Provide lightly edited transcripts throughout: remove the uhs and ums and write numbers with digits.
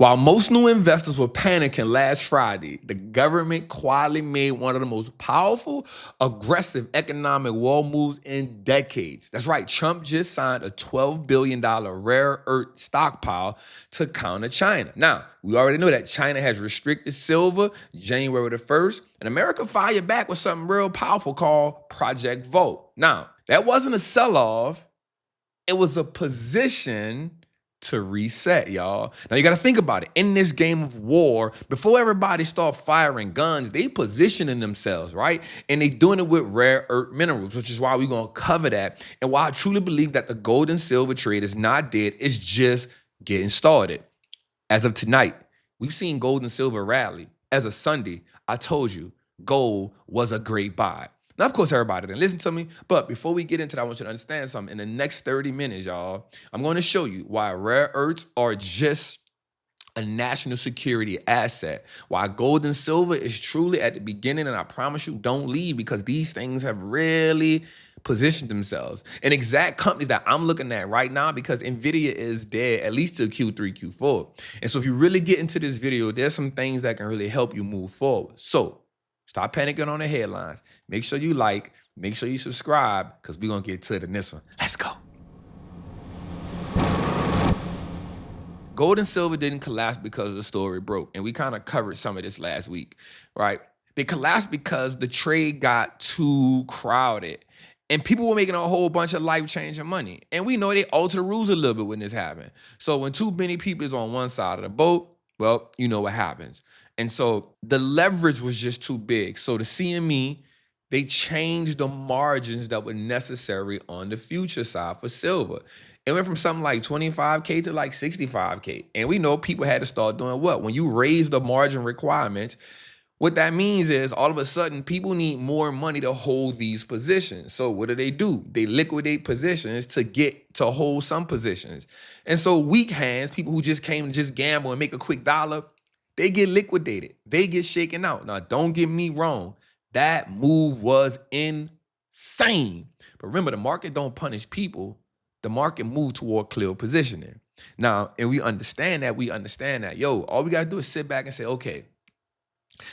While most new investors were panicking last Friday, the government quietly made one of the most powerful, aggressive economic wall moves in decades. That's right, Trump just signed a $12 billion rare earth stockpile to counter China. Now, we already know that China has restricted silver January the 1st, and America fired back with something real powerful called Project Vote. Now, that wasn't a sell-off, it was a position to reset, y'all. Now you got to think about it. In this game of war, before everybody start firing guns, they positioning themselves, right? And they doing it with rare earth minerals, which is why we're going to cover that. And why I truly believe that the gold and silver trade is not dead. It's just getting started. As of tonight, we've seen gold and silver rally. As of Sunday, I told you gold was a great buy. Now, of course, everybody didn't listen to me, but before we get into that, I want you to understand something. In the next 30 minutes, y'all, I'm going to show you why rare earths are just a national security asset, why gold and silver is truly at the beginning, and I promise you, don't leave, because these things have really positioned themselves. And exact companies that I'm looking at right now, because Nvidia is dead at least till Q3, Q4. And so if you really get into this video, there's some things that can really help you move forward. So stop panicking on the headlines. Make sure you like, make sure you subscribe, because we're going to get to it in this one. Let's go. Gold and silver didn't collapse because the story broke. And we kind of covered some of this last week, right? They collapsed because the trade got too crowded. And people were making a whole bunch of life-changing money. And we know they alter the rules a little bit when this happened. So when too many people is on one side of the boat, well, you know what happens. And so the leverage was just too big. So the CME, they changed the margins that were necessary on the future side for silver. It went from something like 25K to like 65K. And we know people had to start doing what? When you raise the margin requirements, what that means is all of a sudden people need more money to hold these positions. So what do? They liquidate positions to hold some positions. And so weak hands, people who just came to just gamble and make a quick dollar, they get liquidated. They get shaken out. Now, don't get me wrong. That move was insane. But remember, the market don't punish people. The market moved toward clear positioning. Now, and we understand that. Yo, all we got to do is sit back and say, okay.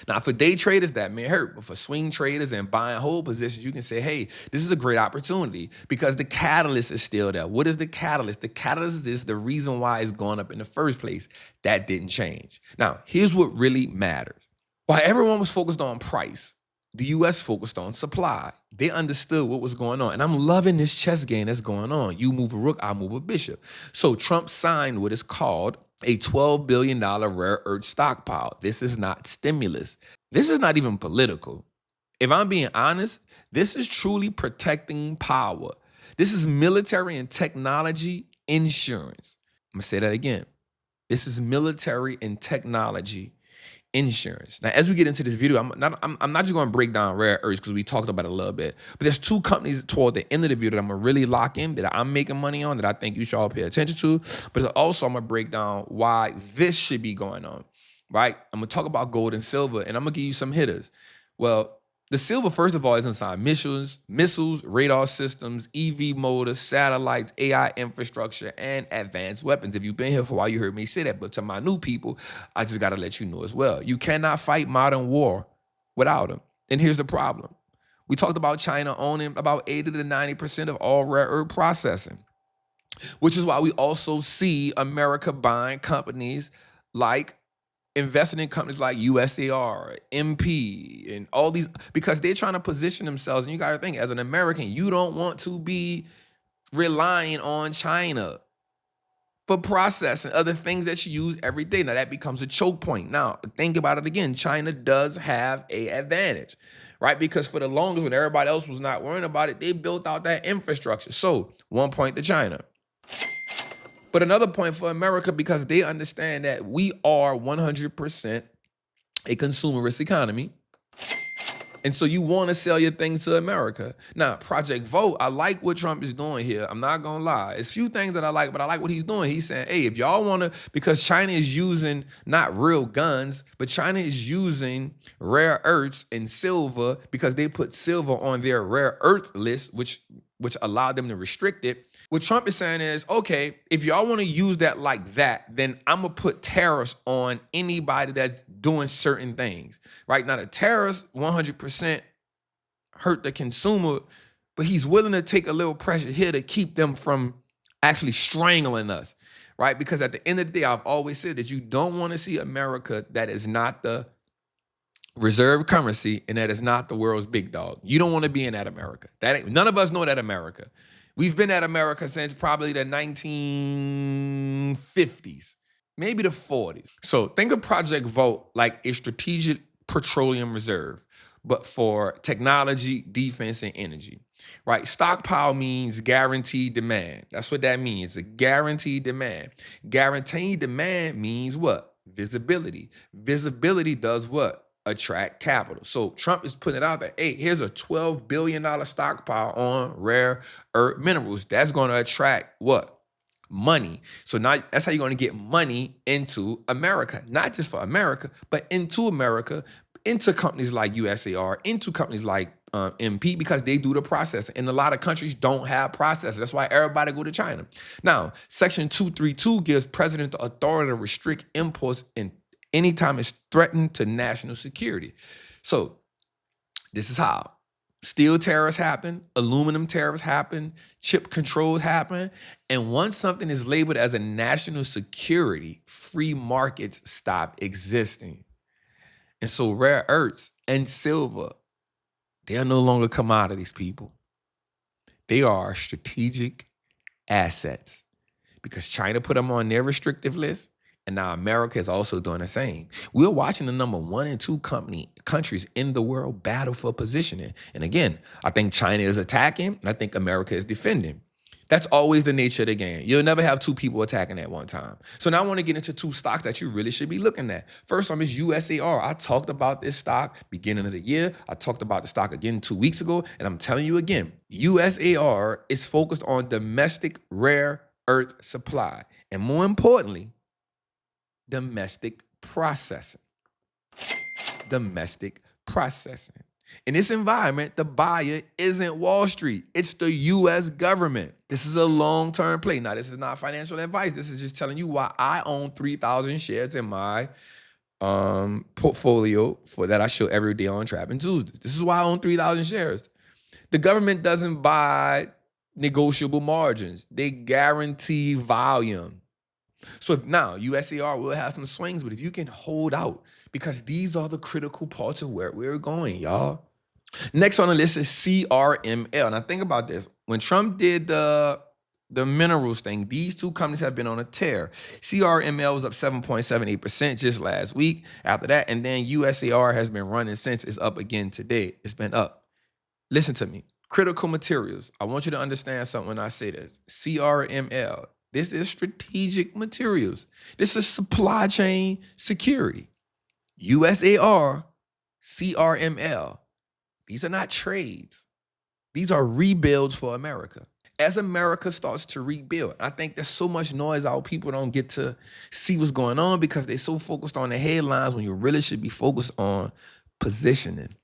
Now, for day traders, that may hurt. But for swing traders and buying whole positions, you can say, hey, this is a great opportunity because the catalyst is still there. What is the catalyst? The catalyst is the reason why it's gone up in the first place. That didn't change. Now, here's what really matters. While everyone was focused on price, the U.S. focused on supply. They understood what was going on. And I'm loving this chess game that's going on. You move a rook, I move a bishop. So Trump signed what is called a $12 billion rare earth stockpile. This is not stimulus. This is not even political. If I'm being honest, this is truly protecting power. This is military and technology insurance. I'm going to say that again. This is military and technology insurance. Now, as we get into this video, I'm not just going to break down rare earths because we talked about it a little bit, but there's two companies toward the end of the video that I'm going to really lock in, that I'm making money on, that I think you should all pay attention to. But also I'm going to break down why this should be going on, right? I'm going to talk about gold and silver, and I'm going to give you some hitters. Well, the silver, first of all, is inside missiles, radar systems, EV motors, satellites, AI infrastructure, and advanced weapons. If you've been here for a while, you heard me say that. But to my new people, I just got to let you know as well. You cannot fight modern war without them. And here's the problem. We talked about China owning about 80 to 90% of all rare earth processing, which is why we also see America buying companies like investing in companies like USAR, MP, and all these, because they're trying to position themselves. And you got to think, as an American, you don't want to be relying on China for processing other things that you use every day. Now, that becomes a choke point. Now, think about it again. China does have an advantage, right? Because for the longest, when everybody else was not worrying about it, they built out that infrastructure. So, 1 point to China. But another point for America, because they understand that we are 100% a consumerist economy. And so you want to sell your things to America. Now, Project Vote, I like what Trump is doing here. I'm not going to lie. It's few things that I like, but I like what he's doing. He's saying, hey, if y'all want to, because China is using not real guns, but China is using rare earths and silver because they put silver on their rare earth list, which allowed them to restrict it. What Trump is saying is, okay, if y'all want to use that like that, then I'm going to put tariffs on anybody that's doing certain things. Right now, the tariffs 100% hurt the consumer, but he's willing to take a little pressure here to keep them from actually strangling us, right? Because at the end of the day, I've always said that you don't want to see America that is not the reserve currency and that is not the world's big dog. You don't want to be in that America. That ain't, none of us know that America. We've been at America since probably the 1950s, maybe the 40s. So think of Project Volt like a strategic petroleum reserve, but for technology, defense, and energy, right? Stockpile means guaranteed demand. That's what that means, a guaranteed demand. Guaranteed demand means what? Visibility. Visibility does what? Attract capital. So Trump is putting it out there, hey, here's a $12 billion stockpile on rare earth minerals. That's going to attract what? Money. So now that's how you're going to get money into America, not just for America, but into America, into companies like USAR, into companies like MP, because they do the processing. And a lot of countries don't have processors. That's why everybody go to China. Now, Section 232 gives president the authority to restrict imports in anytime it's threatened to national security. So this is how. Steel tariffs happen, aluminum tariffs happen, chip controls happen, and once something is labeled as a national security, free markets stop existing. And so rare earths and silver, they are no longer commodities, people. They are strategic assets because China put them on their restrictive list, and now America is also doing the same. We're watching the number 1 and 2 countries in the world battle for positioning. And again, I think China is attacking, and I think America is defending. That's always the nature of the game. You'll never have 2 people attacking at one time. So now I want to get into 2 stocks that you really should be looking at. First one is USAR. I talked about this stock beginning of the year. I talked about the stock again 2 weeks ago, and I'm telling you again, USAR is focused on domestic rare earth supply, and more importantly, domestic processing. Domestic processing. In this environment, the buyer isn't Wall Street. It's the U.S. government. This is a long-term play. Now, this is not financial advice. This is just telling you why I own 3,000 shares in my portfolio for that I show every day on Trapping Tuesdays. This is why I own 3,000 shares. The government doesn't buy negotiable margins. They guarantee volume. So now USAR will have some swings, but if you can hold out, because these are the critical parts of where we're going, y'all. Next on the list is CRML. Now think about this. When Trump did the minerals thing, these 2 companies have been on a tear. CRML was up 7.78% just last week after that. And then USAR has been running since. It's up again today. It's been up. Listen to me. Critical materials. I want you to understand something when I say this. CRML. This is strategic materials. This is supply chain security. USAR, CRML. These are not trades. These are rebuilds for America. As America starts to rebuild, I think there's so much noise out, people don't get to see what's going on because they're so focused on the headlines when you really should be focused on positioning.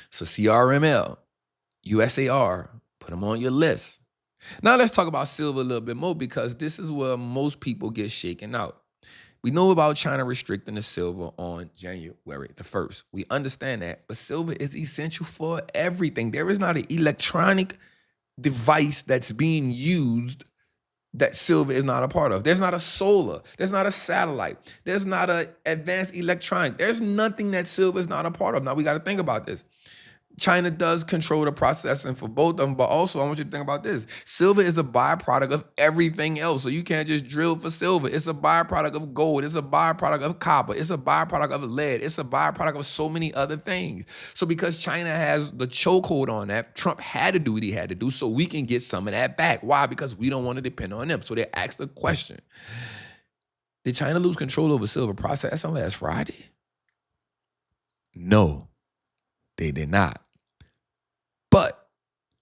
So CRML, USAR, put them on your list. Now let's talk about silver a little bit more because this is where most people get shaken out. We know about China restricting the silver on January the 1st. We understand that, but silver is essential for everything. There is not an electronic device that's being used that silver is not a part of. There's not a solar. There's not a satellite. There's not an advanced electronic. There's nothing that silver is not a part of. Now we got to think about this. China does control the processing for both of them, but also I want you to think about this. Silver is a byproduct of everything else. So you can't just drill for silver. It's a byproduct of gold. It's a byproduct of copper. It's a byproduct of lead. It's a byproduct of so many other things. So because China has the chokehold on that, Trump had to do what he had to do so we can get some of that back. Why? Because we don't want to depend on them. So they asked the question, did China lose control over silver processing last Friday? No, they did not. But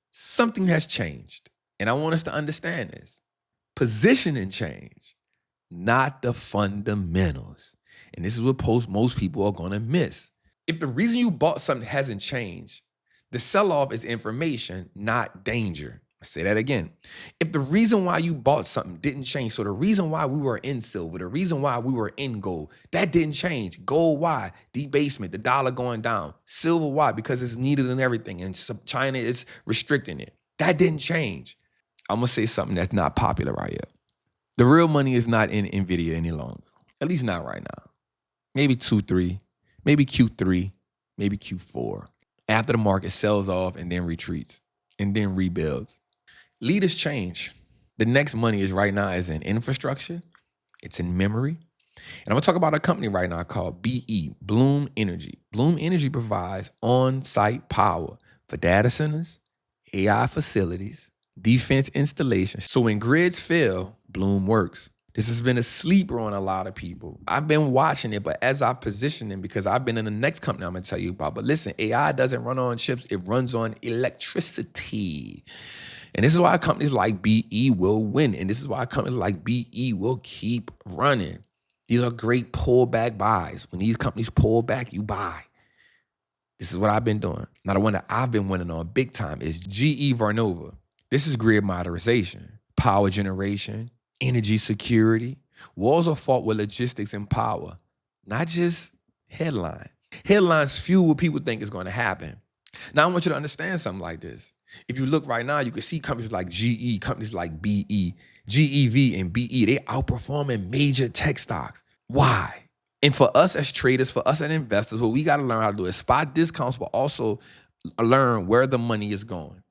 something has changed, and I want us to understand this. Positioning change, not the fundamentals. And this is what most people are going to miss. If the reason you bought something hasn't changed, the sell-off is information, not danger. Say that again. If the reason why you bought something didn't change, so the reason why we were in silver, the reason why we were in gold, that didn't change. Gold, why? Debasement, the dollar going down. Silver, why? Because it's needed in everything, and China is restricting it. That didn't change. I'm going to say something that's not popular right here. The real money is not in Nvidia any longer, at least not right now. Maybe Q3, maybe Q3, maybe Q4, after the market sells off and then retreats and then rebuilds. Leaders change. The next money is right now is in infrastructure. It's in memory. And I'm going to talk about a company right now called BE, Bloom Energy. Bloom Energy provides on-site power for data centers, AI facilities, defense installations. So when grids fail, Bloom works. This has been a sleeper on a lot of people. I've been watching it, but as I position it, because I've been in the next company I'm going to tell you about. But listen, AI doesn't run on chips. It runs on electricity. And this is why companies like BE will win. And this is why companies like BE will keep running. These are great pullback buys. When these companies pull back, you buy. This is what I've been doing. Now, the one that I've been winning on big time is GE Vernova. This is grid modernization, power generation, energy security. Wars are fought with logistics and power, not just headlines. Headlines fuel what people think is going to happen. Now, I want you to understand something like this. If you look right now, you can see companies like GE, companies like BE, GEV and BE, they outperforming major tech stocks. Why? And for us as traders, for us as investors, what we got to learn how to do is spot discounts, but also learn where the money is going.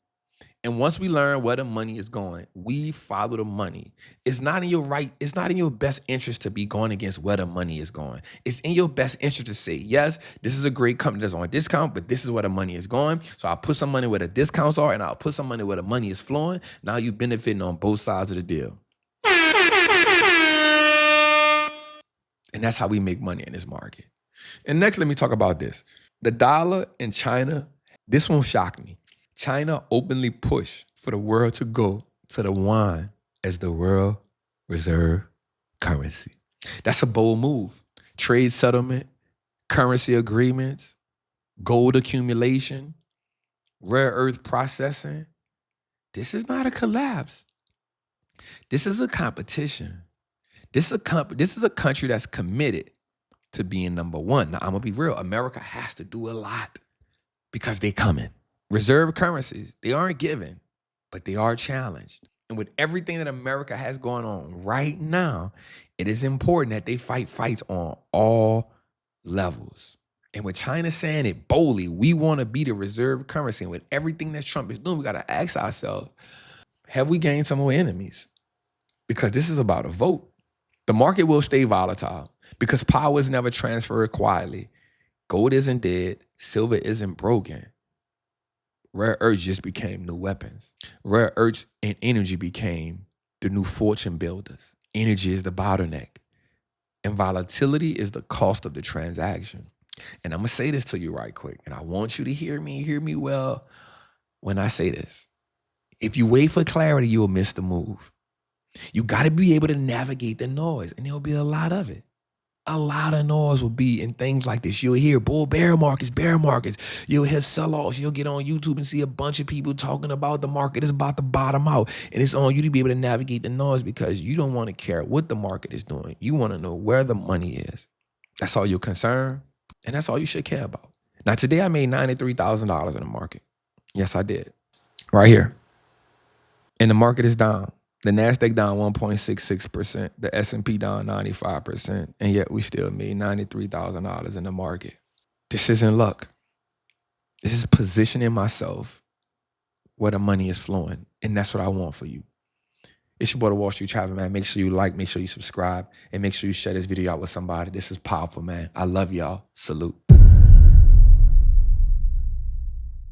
And once we learn where the money is going, we follow the money. It's not in your best interest to be going against where the money is going. It's in your best interest to say, yes, this is a great company that's on discount, but this is where the money is going. So I'll put some money where the discounts are, and I'll put some money where the money is flowing. Now you're benefiting on both sides of the deal. And that's how we make money in this market. And next, let me talk about this. The dollar in China, this won't shock me. China openly pushed for the world to go to the yuan as the world reserve currency. That's a bold move. Trade settlement, currency agreements, gold accumulation, rare earth processing. This is not a collapse. This is a competition. This is a country that's committed to being number one. Now, I'm going to be real. America has to do a lot because they coming. Reserve currencies, they aren't given, but they are challenged. And with everything that America has going on right now, it is important that they fight fights on all levels. And with China saying it boldly, we want to be the reserve currency. And with everything that Trump is doing, we got to ask ourselves, have we gained some more enemies? Because this is about a vote. The market will stay volatile because power is never transferred quietly. Gold isn't dead. Silver isn't broken. Rare earths just became new weapons. Rare earths and energy became the new fortune builders. Energy is the bottleneck. And volatility is the cost of the transaction. And I'm going to say this to you right quick. And I want you to hear me well when I say this. If you wait for clarity, you'll miss the move. You got to be able to navigate the noise. And there'll be a lot of it. A lot of noise will be in things like this. You'll hear bear markets. You'll hear sell-offs. You'll get on YouTube and see a bunch of people talking about the market is about to bottom out. And it's on you to be able to navigate the noise because you don't want to care what the market is doing. You want to know where the money is. That's all you're concerned. And that's all you should care about. Now, today I made $93,000 in the market. Yes, I did. Right here. And the market is down. The NASDAQ down 1.66%, the S&P down 95%, and yet we still made $93,000 in the market. This isn't luck. This is positioning myself where the money is flowing, and that's what I want for you. It's your boy, the Wall Street Traveler, man. Make sure you like, make sure you subscribe, and make sure you share this video out with somebody. This is powerful, man. I love y'all. Salute.